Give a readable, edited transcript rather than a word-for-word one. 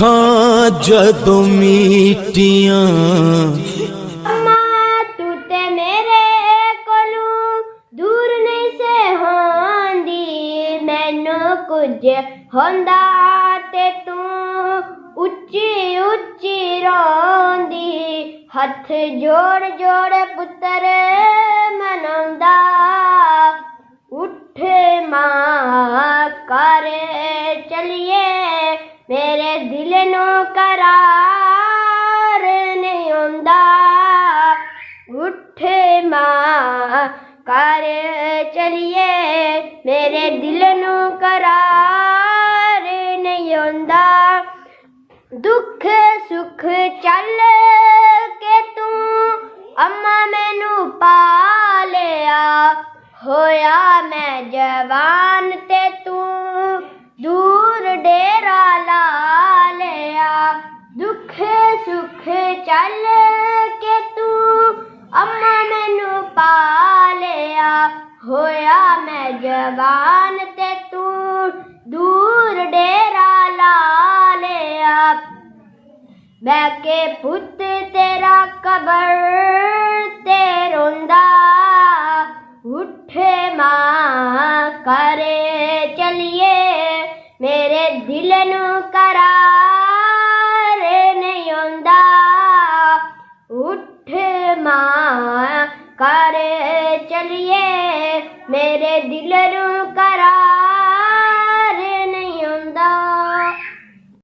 ਅੱਖਾਂ ਜਦੋਂ ਮੀਟੀਆਂ अम्मा तू ते मेरे कोलों दूर नहीं से होंदी मैनू कुछ होंदा ते तू उच्ची उच्ची रोंदी हथ जोड़ जोड़ पुत्र मनांदा उठ मां कर चलिए मेरे दिल नू करार नहीं आंदा उठ मां कर चलिए मेरे दिल नू करार नहीं आंदा दुख सुख चल के तू अम्मा मैनू पा लिया होया मैं जवान ते तू दूर डेरा ला लिया दुख सुख चल के तू अम्मा मैनू पा लिया होया मैं जवान ते तू दूर डेरा ला लिया बैके पुत तेरा कबर ते रोंदा उठ मां करे चलिए मेरे दिल नू करार नहीं आंदा उठ मां करे चलिए मेरे दिल नू करार